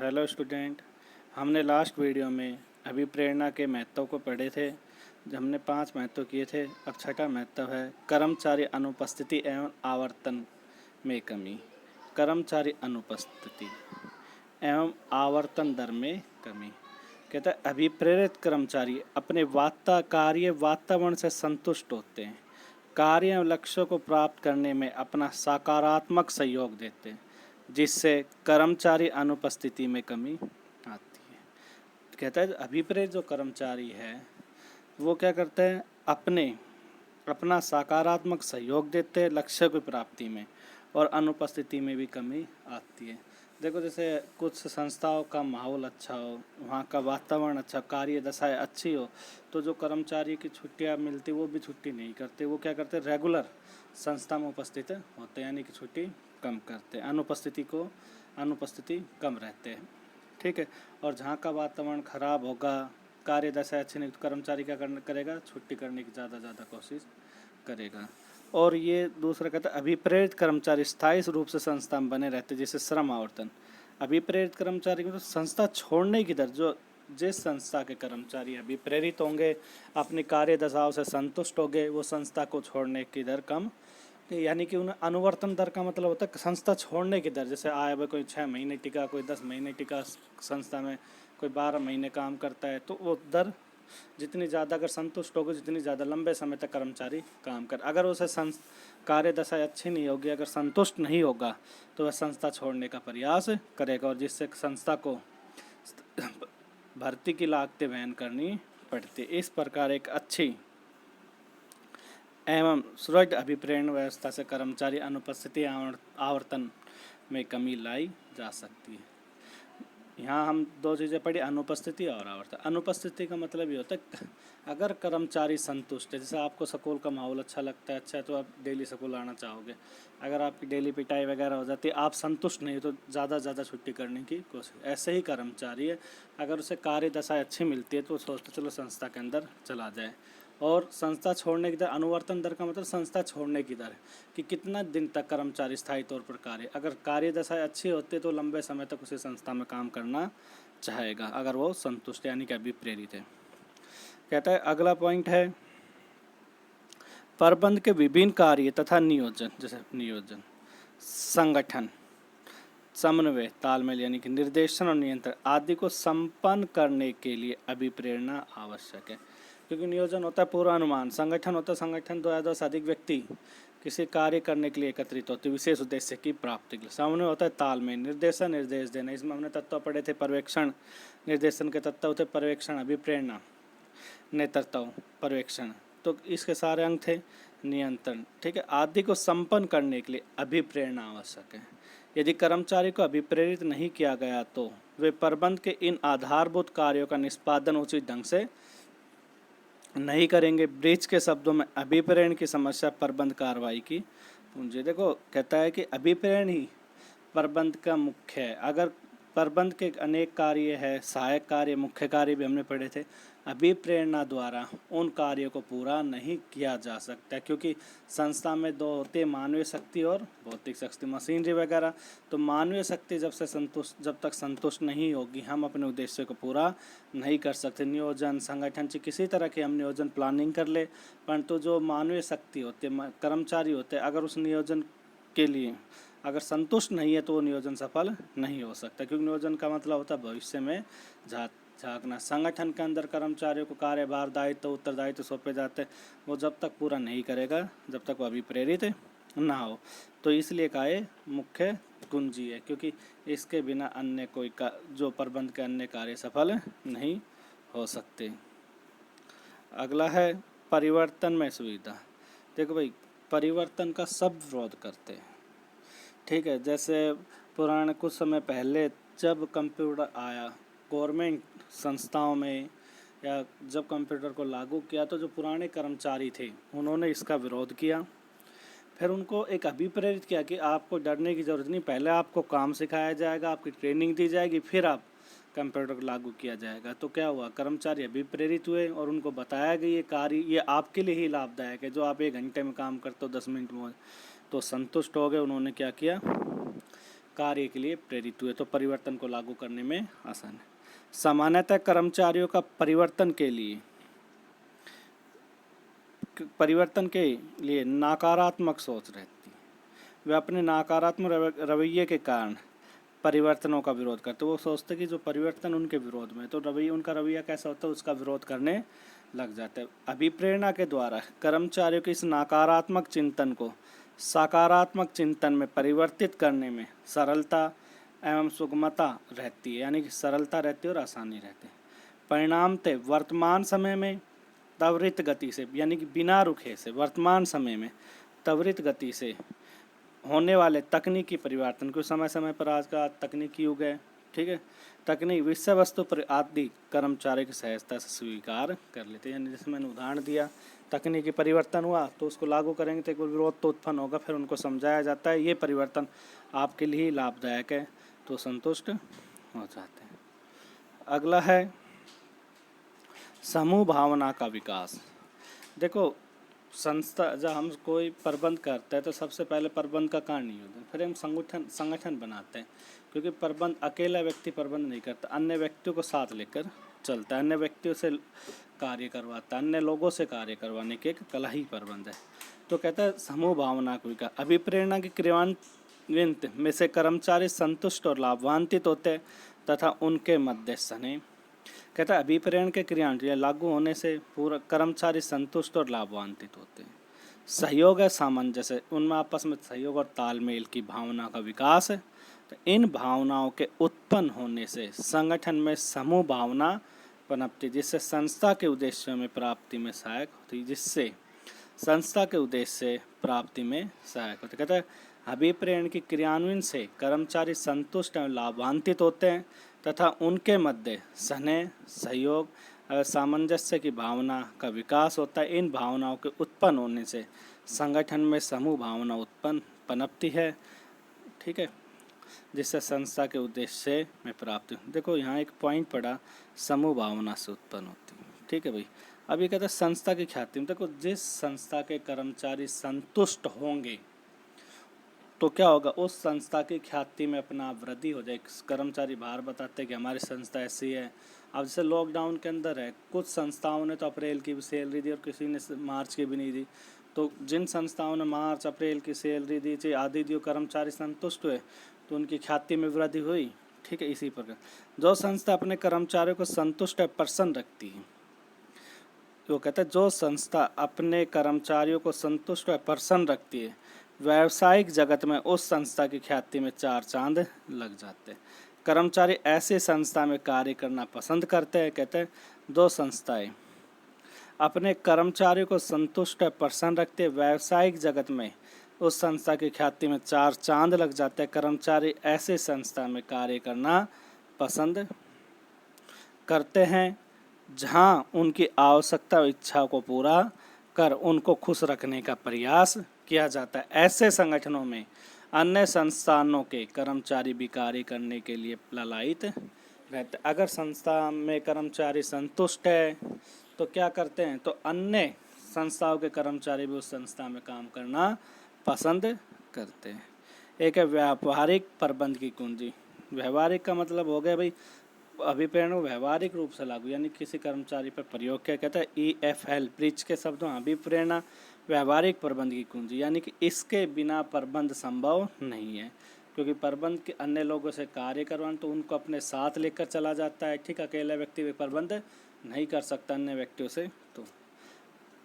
Hello student. हमने last video में अभिप्रेरणा के महत्व को पढ़े थे। हमने 5 महत्व किए थे। अब छठा महत्व है कर्मचारी अनुपस्थिति एवं आवर्तन में कमी। कर्मचारी अनुपस्थिति एवं आवर्तन दर में कमी। कहता है अभिप्रेरित कर्मचारी अपने कार्य वातावरण से संतुष्ट होते हैं, कार्य एवं लक्ष्यों को प्राप्त करने में अपना सकारात्मक सहयोग देते हैं, जिससे कर्मचारी अनुपस्थिति में कमी आती है। कहता है अभिप्रेत जो कर्मचारी है वो क्या करते हैं, अपना सकारात्मक सहयोग देते हैं लक्ष्य की प्राप्ति में, और अनुपस्थिति में भी कमी आती है। देखो जैसे कुछ संस्थाओं का माहौल अच्छा हो, वहाँ का वातावरण अच्छा, कार्य दशाएं अच्छी हो, तो जो कर्मचारी की छुट्टियाँ मिलती वो भी छुट्टी नहीं करते। वो क्या करते, रेगुलर संस्था में उपस्थित होते हैं, यानी कि छुट्टी कम करते हैं, अनुपस्थिति कम रहते हैं। ठीक है। और जहाँ का वातावरण खराब होगा, कार्य दशा अच्छी नहीं, तो कर्मचारी क्या करेगा, छुट्टी करने की ज़्यादा कोशिश करेगा। और ये दूसरा कहता है अभिप्रेरित कर्मचारी स्थायी रूप से संस्था में बने रहते, जैसे श्रम आवर्तन। अभिप्रेरित कर्मचारी मतलब संस्था छोड़ने की दर, जो जिस संस्था के कर्मचारी अभिप्रेरित होंगे, अपनी कार्य दशाओं से संतुष्ट होंगे, वो संस्था को छोड़ने की दर कम, यानी कि उन्हें अनुवर्तन दर का मतलब होता है संस्था छोड़ने की दर। जैसे आया भाई कोई 6 महीने टिका, कोई 10 महीने टिका संस्था में, कोई 12 महीने काम करता है, तो वो दर जितनी ज़्यादा अगर संतुष्ट होगी, जितनी ज़्यादा लंबे समय तक कर्मचारी काम कर, अगर उसे कार्य दशा अच्छी नहीं होगी, अगर संतुष्ट नहीं होगा, तो वह संस्था छोड़ने का प्रयास करेगा, और जिससे संस्था को भर्ती की लागतें वहन करनी पड़ती। इस प्रकार एक अच्छी एवं सुदृढ़ अभिप्रेरण व्यवस्था से कर्मचारी अनुपस्थिति आवर्तन में कमी लाई जा सकती है। यहाँ हम 2 चीज़ें पढ़ी, अनुपस्थिति और आवर्तन। अनुपस्थिति का मतलब ये होता है अगर कर्मचारी संतुष्ट है, जैसे आपको स्कूल का माहौल अच्छा लगता है, अच्छा है, तो आप डेली स्कूल आना चाहोगे। अगर आपकी डेली पिटाई वगैरह हो जाती है, आप संतुष्ट नहीं हो, तो ज़्यादा छुट्टी करने की कोशिश। ऐसे ही कर्मचारी है, अगर उसे कार्य दशा अच्छी मिलती है तो सोचते चलो संस्था के अंदर चला जाए। और संस्था छोड़ने की दर, अनुवर्तन दर का मतलब संस्था छोड़ने की दर, कि कितना दिन तक कर्मचारी स्थायी तौर पर अगर कार्य दशा अच्छी होती है तो लंबे समय तक उसे संस्था में काम करना चाहेगा, अगर वो संतुष्ट यानी कि अभिप्रेरित है। कहता है अगला पॉइंट है प्रबंध के विभिन्न कार्य तथा नियोजन, जैसे नियोजन, संगठन, समन्वय, तालमेल यानी कि निर्देशन और नियंत्रण आदि को संपन्न करने के लिए अभिप्रेरणा आवश्यक है। क्योंकि नियोजन होता है पूर्वानुमान, संगठन होता है संगठन 2 या 2 से अधिक व्यक्ति किसी कार्य करने के लिए एकत्रित होते विशेष उद्देश्य की प्राप्ति के लिए। समन्वय होता है तालमेल, निर्देशन, निर्देश देना। इसमें हमने तत्व पढ़े थे, पर्यवेक्षण, निर्देशन के तत्व होते पर्यवेक्षण, अभिप्रेरणा, नेतृत्व, पर्यवेक्षण, तो इसके सारे अंग थे। नियंत्रण, ठीक है, आदि को संपन्न करने के लिए अभिप्रेरणा आवश्यक है। यदि कर्मचारी को अभिप्रेरित नहीं किया गया तो वे प्रबंध के इन आधारभूत कार्यों का निष्पादन उचित ढंग से नहीं करेंगे। ब्रीच के शब्दों में अभिप्रेरण की समस्या प्रबंध कार्रवाई की पूंजी। देखो कहता है कि अभिप्रेरण ही प्रबंध का मुख्य है। अगर प्रबंध के अनेक कार्य है, सहायक कार्य, मुख्य कार्य भी हमने पढ़े थे, अभिप्रेरणा द्वारा उन कार्यों को पूरा नहीं किया जा सकता, क्योंकि संस्था में 2 होते हैं, मानवीय शक्ति और भौतिक शक्ति, मशीनरी वगैरह। तो मानवीय शक्ति जब तक संतुष्ट नहीं होगी, हम अपने उद्देश्य को पूरा नहीं कर सकते। नियोजन, संगठन से किसी तरह के हम नियोजन प्लानिंग कर ले, परंतु जो मानवीय शक्ति होते, कर्मचारी होते, अगर उस नियोजन के लिए अगर संतुष्ट नहीं है तो वो नियोजन सफल नहीं हो सकता, क्योंकि नियोजन का मतलब होता है भविष्य में झांकना। संगठन के अंदर कर्मचारियों को कार्यभार, दायित्व, उत्तरदायित्व सौंपे जाते हैं, वो जब तक पूरा नहीं करेगा जब तक वो अभिप्रेरित ना हो। तो इसलिए का ये मुख्य कुंजी है, क्योंकि इसके बिना अन्य कोई जो प्रबंध के अन्य कार्य सफल नहीं हो सकते। अगला है परिवर्तन में सुविधा। देखो भाई, परिवर्तन का सब विरोध करते हैं, ठीक है। जैसे पुराने कुछ समय पहले जब कंप्यूटर आया गवर्नमेंट संस्थाओं में, या जब कंप्यूटर को लागू किया, तो जो पुराने कर्मचारी थे उन्होंने इसका विरोध किया। फिर उनको एक अभिप्रेरित किया कि आपको डरने की ज़रूरत नहीं, पहले आपको काम सिखाया जाएगा, आपकी ट्रेनिंग दी जाएगी, फिर आप कंप्यूटर को लागू किया जाएगा। तो क्या हुआ, कर्मचारी अभिप्रेरित हुए और उनको बताया गया ये कार्य ये आपके लिए ही लाभदायक है, जो आप 1 घंटे में काम करते हो 10 मिनट में, तो संतुष्ट हो गए। उन्होंने क्या किया, कार्य के लिए प्रेरित हुए, तो परिवर्तन को लागू करने में आसान है। सामान्यतः कर्मचारियों का परिवर्तन के लिए नकारात्मक सोच रहती है। वे अपने नकारात्मक रवैये के कारण परिवर्तनों का विरोध करते। वो सोचते कि जो परिवर्तन उनके विरोध में, तो उनका रवैया कैसा होता है, उसका विरोध करने लग जाते हैं। अभिप्रेरणा के द्वारा कर्मचारियों के इस नकारात्मक चिंतन को सकारात्मक चिंतन में परिवर्तित करने में सरलता एवं सुगमता रहती है, यानी कि सरलता रहती है और आसानी रहती है। परिणामतः वर्तमान समय में त्वरित गति से, यानी कि बिना रुके से, वर्तमान समय में त्वरित गति से होने वाले तकनीकी परिवर्तन को समय समय पर, आज का तकनीकी युग है, ठीक है, तकनीक विषय वस्तु पर आदि कर्मचारी की सहजता से स्वीकार कर लेते हैं। यानी जैसे मैंने उदाहरण दिया, तकनीकी परिवर्तन हुआ तो उसको लागू करेंगे तो एक विरोध तो उत्पन्न होगा, फिर उनको समझाया जाता है ये परिवर्तन आपके लिए लाभदायक है, तो संतुष्ट हो जाते हैं। अगला है समूह भावना का विकास। देखो, संस्था जब हम कोई प्रबंध करते हैं तो सबसे पहले प्रबंध का कारण नहीं होता, फिर हम संगठन बनाते हैं, क्योंकि प्रबंध अकेला व्यक्ति प्रबंध नहीं करता, अन्य व्यक्तियों को साथ लेकर चलता है, अन्य व्यक्तियों से कार्य करवाता है, अन्य लोगों से कार्य करवाने की एक कला ही प्रबंध है। तो कहता है समूह भावना को विकास। अभिप्रेरणा के क्रियान्वयन में से कर्मचारी संतुष्ट और लाभान्वित होते तथा उनके मध्य स्नेह। कहता है अभिप्रेरण के क्रियान्वयन लागू होने से पूरा कर्मचारी संतुष्ट और लाभान्वित होते हैं। सहयोग है सामंजस्य, उनमें आपस में सहयोग और तालमेल की भावना का विकास है। तो इन भावनाओं के उत्पन्न होने से संगठन में समूह भावना पनपती, जिससे संस्था के उद्देश्यों में प्राप्ति में सहायक होती, कहता है अभिप्रेरण की क्रियान्वयन से कर्मचारी संतुष्ट और लाभान्वित होते हैं तथा उनके मध्य स्नेह, सहयोग और सामंजस्य की भावना का विकास होता है। इन भावनाओं के उत्पन्न होने से संगठन में समूह भावना पनपती है, ठीक है, जिससे संस्था के उद्देश्य में प्राप्ति। देखो यहाँ एक पॉइंट पड़ा, समूह भावना से उत्पन्न होती है, ठीक है भाई। अब ये कहता है संस्था की ख्याति में, देखो जिस संस्था के कर्मचारी संतुष्ट होंगे तो क्या होगा, उस संस्था की ख्याति में अपना वृद्धि हो जाए। कर्मचारी बाहर बताते हैं कि हमारी संस्था ऐसी है। अब जैसे लॉकडाउन के अंदर है, कुछ संस्थाओं ने तो अप्रैल की भी सैलरी दी और किसी ने मार्च की भी नहीं दी, तो जिन संस्थाओं ने मार्च अप्रैल की सैलरी दी, चाहे आधी दी, कर्मचारी संतुष्ट हुए तो उनकी ख्याति में वृद्धि हुई, ठीक है। इसी प्रकार जो संस्था अपने कर्मचारियों को संतुष्ट है, प्रसन्न रखती है, वो कहते हैं जो संस्था अपने कर्मचारियों को संतुष्ट है, प्रसन्न रखती है, व्यावसायिक जगत में उस संस्था की ख्याति में चार चांद लग जाते हैं। कर्मचारी ऐसे संस्था में कार्य करना पसंद करते हैं। कहते हैं दो संस्थाएं अपने कर्मचारियों को संतुष्ट है, प्रसन्न रखते हैं, व्यावसायिक जगत में उस संस्था की ख्याति में चार चांद लग जाते हैं। कर्मचारी ऐसे संस्था में कार्य करना पसंद करते हैं जहां उनकी आवश्यकता और इच्छा को पूरा कर उनको खुश रखने का प्रयास किया जाता है। ऐसे संगठनों में अन्य संस्थानों के कर्मचारी भी कार्य करने के लिए लालायित रहते। अगर संस्था में कर्मचारी संतुष्ट है तो क्या करते हैं, तो अन्य संस्थाओं के कर्मचारी भी उस संस्था में काम करना पसंद करते हैं। एक है व्यावहारिक प्रबंध की कुंजी। व्यवहारिक का मतलब हो गया भाई अभिप्रेरण व्यवहारिक रूप से लागू, यानी किसी कर्मचारी पर प्रयोग किया। कहता है EFL ब्रिज के शब्दों अभिप्रेरणा व्यवहारिक प्रबंध की कुंजी, यानी कि इसके बिना प्रबंध संभव नहीं है, क्योंकि प्रबंध के अन्य लोगों से कार्य करवाना तो उनको अपने साथ लेकर चला जाता है, ठीक। अकेला व्यक्ति भी प्रबंध नहीं कर सकता अन्य व्यक्तियों से। तो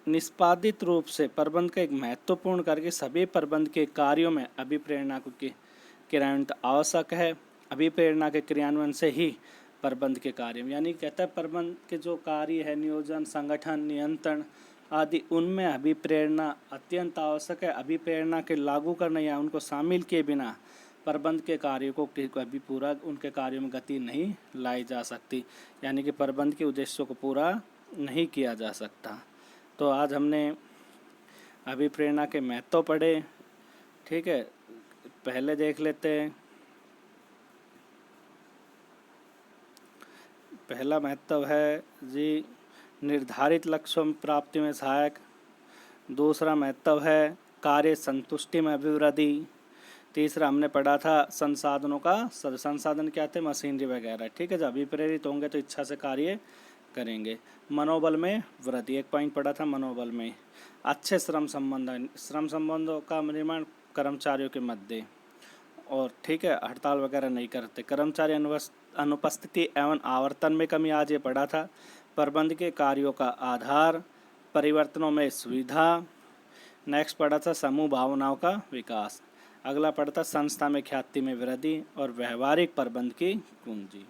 निष्पादित रूप से प्रबंध का एक महत्वपूर्ण करके सभी प्रबंध के कार्यों में अभिप्रेरणा को क्रियान्वयन आवश्यक है। अभिप्रेरणा के क्रियान्वयन से ही प्रबंध के कार्य में, यानी कहता है प्रबंध के जो कार्य है, नियोजन, संगठन, नियंत्रण आदि, उनमें अभिप्रेरणा अत्यंत आवश्यक है। अभिप्रेरणा के लागू करने या उनको शामिल किए बिना प्रबंध के कार्यों को कभी पूरा उनके कार्यों में गति नहीं लाई जा सकती, यानी कि प्रबंध के उद्देश्यों को पूरा नहीं किया जा सकता। तो आज हमने अभिप्रेरणा के महत्व पढ़े, ठीक है। पहले देख लेते हैं, पहला महत्व है जी निर्धारित लक्ष्यों में प्राप्ति में सहायक। दूसरा महत्व है कार्य संतुष्टि में अभिवृद्धि। तीसरा हमने पढ़ा था संसाधनों का संसाधन क्या थे, मशीनरी वगैरह, ठीक है। जब अभिप्रेरित होंगे तो इच्छा से कार्य करेंगे। मनोबल में वृद्धि, एक पॉइंट पढ़ा था मनोबल में। अच्छे श्रम संबंधों का निर्माण कर्मचारियों के मध्य, और ठीक है हड़ताल वगैरह नहीं करते। कर्मचारी अनुपस्थिति एवं आवर्तन में कमी, आज ये पढ़ा था। प्रबंध के कार्यों का आधार, परिवर्तनों में सुविधा। नेक्स्ट पढ़ा था समूह भावनाओं का विकास। अगला पढ़ा था संस्था में ख्याति में वृद्धि और व्यवहारिक प्रबंध की कुंजी।